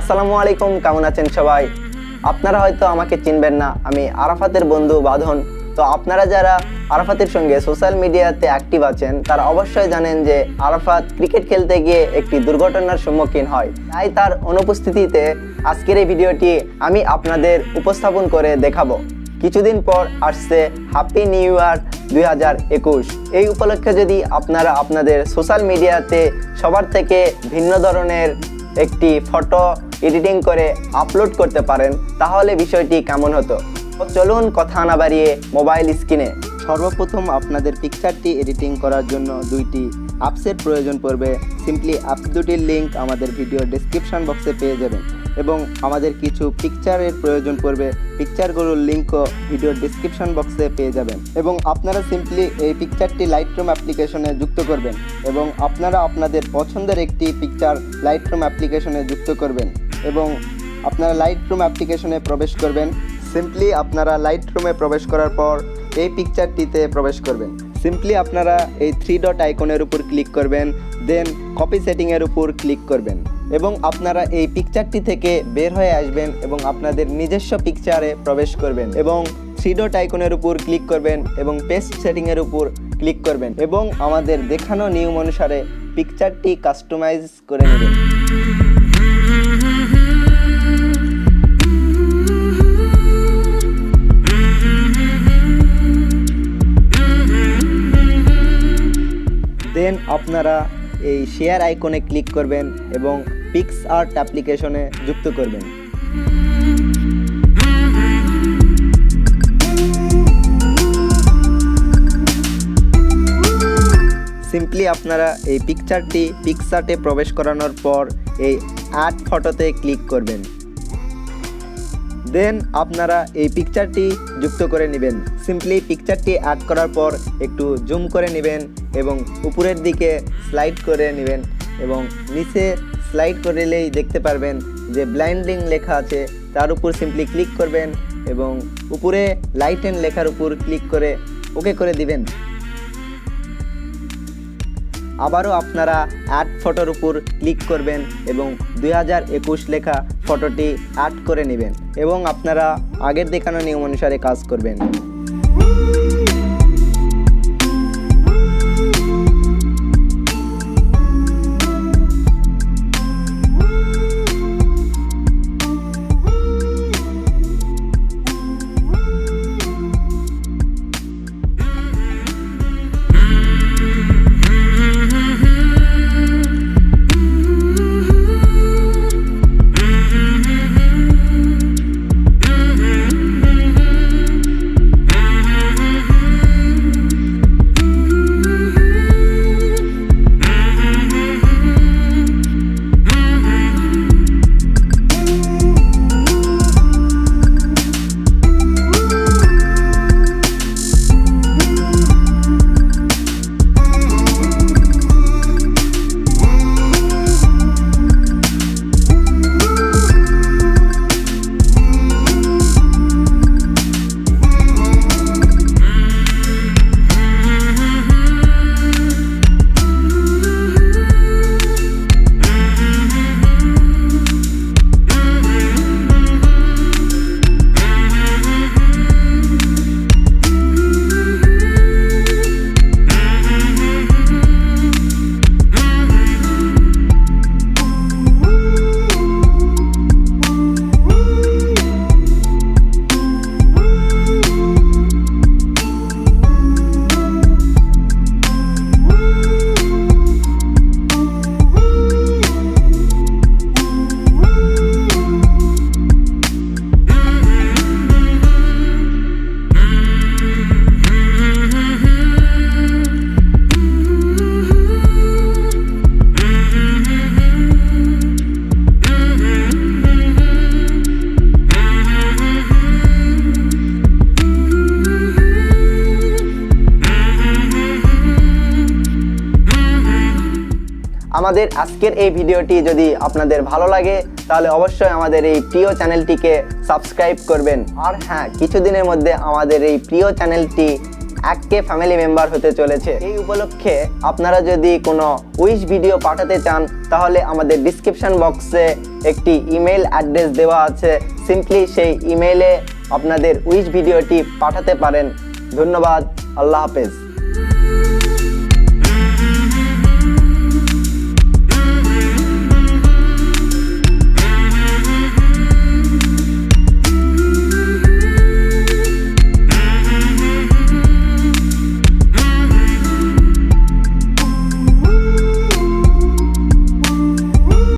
আসসালামু আলাইকুম, কেমন আছেন সবাই? আপনারা হয়তো আমাকে চিনবেন না, আমি আরাফাতের বন্ধু বাঁধন। তো আপনারা যারা আরাফাতের সঙ্গে সোশ্যাল মিডিয়াতে অ্যাক্টিভ আছেন তারা অবশ্যই জানেন যে আরাফাত ক্রিকেট খেলতে গিয়ে একটি দুর্ঘটনার সম্মুখীন হয়। তাই তার অনুপস্থিতিতে আজকের এই ভিডিওটি আমি আপনাদের উপস্থাপন করে দেখাবো। কিছুদিন পর আসছে হ্যাপি নিউ ইয়ার 2021। এই উপলক্ষে যদি আপনারা আপনাদের সোশ্যাল মিডিয়াতে সবার থেকে ভিন্ন ধরনের একটি ফটো এডিটিং করে আপলোড করতে পারেন তাহলে বিষয়টি কেমন হতো। চলুন কথা না বাড়িয়ে মোবাইল স্ক্রিনে সর্বপ্রথম আপনাদের পিকচারটি এডিটিং করার জন্য দুইটি অ্যাপসের প্রয়োজন পড়বে। সিম্পলি অ্যাপস দুটির লিঙ্ক আমাদের ভিডিও ডেসক্রিপশন বক্সে পেয়ে যাবেন এবং আমাদের কিছু পিকচারের প্রয়োজন পড়বে। পিকচারগুলোর লিঙ্কও ভিডিও ডেসক্রিপশন বক্সে পেয়ে যাবেন এবং আপনারা সিম্পলি এই পিকচারটি লাইটরুম অ্যাপ্লিকেশনে যুক্ত করবেন এবং আপনারা আপনাদের পছন্দের একটি পিকচার লাইটরুম অ্যাপ্লিকেশনে যুক্ত করবেন এবং আপনারা লাইটরুম অ্যাপ্লিকেশনে প্রবেশ করবেন। সিম্পলি আপনারা লাইটরুমে প্রবেশ করার পর এই পিকচারটিতে প্রবেশ করবেন। সিম্পলি আপনারা এই 3 ডট আইকনের উপর ক্লিক করবেন, দেন কপি সেটিংয়ের উপর ক্লিক করবেন এবং আপনারা এই পিকচারটি থেকে বের হয়ে আসবেন এবং আপনাদের নিজস্ব পিকচারে প্রবেশ করবেন এবং 3 ডট আইকনের উপর ক্লিক করবেন এবং পেস্ট সেটিংয়ের উপর ক্লিক করবেন এবং আমাদের দেখানো নিয়ম অনুসারে পিকচারটি কাস্টমাইজ করে নেবেন। দেন আপনারা এই শেয়ার আইকনে ক্লিক করবেন এবং PicsArt অ্যাপ্লিকেশনে যুক্ত করবেন। সিম্পলি আপনারা এই পিকচারটি PicsArtে প্রবেশ করানোর পর এই অ্যাড ফটোতে ক্লিক করবেন। দেন আপনারা এই পিকচারটি যুক্ত করে নেবেন। সিম্পলি পিকচারটি অ্যাড করার পর একটু জুম করে নেবেন এবং উপরের দিকে স্লাইড করে নেবেন এবং নিচে স্লাইড করলেই দেখতে পারবেন যে ব্লাইন্ডিং লেখা আছে, তার উপর সিম্পলি ক্লিক করবেন এবং উপরে লাইটেন লেখার উপর ক্লিক করে ওকে করে দিবেন। আবারও আপনারা অ্যাড ফটোর উপর ক্লিক করবেন এবং 2021 লেখা ফটোটি অ্যাড করে নেবেন এবং আপনারা আগের দেখানো নিয়ম অনুসারে কাজ করবেন। আমাদের আজকের এই ভিডিওটি যদি আপনাদের ভালো লাগে তাহলে অবশ্যই আমাদের এই প্রিয় চ্যানেলটিকে সাবস্ক্রাইব করবেন। আর হ্যাঁ, কিছুদিনের মধ্যে আমাদের এই প্রিয় চ্যানেলটি 1K ফ্যামিলি মেম্বার হতে চলেছে। এই উপলক্ষে আপনারা যদি কোনো উইশ ভিডিও পাঠাতে চান তাহলে আমাদের ডিসক্রিপশন বক্সে একটি ইমেল অ্যাড্রেস দেওয়া আছে, সিম্পলি সেই ইমেইলে আপনাদের উইশ ভিডিওটি পাঠাতে পারেন। ধন্যবাদ, আল্লাহ হাফেজ।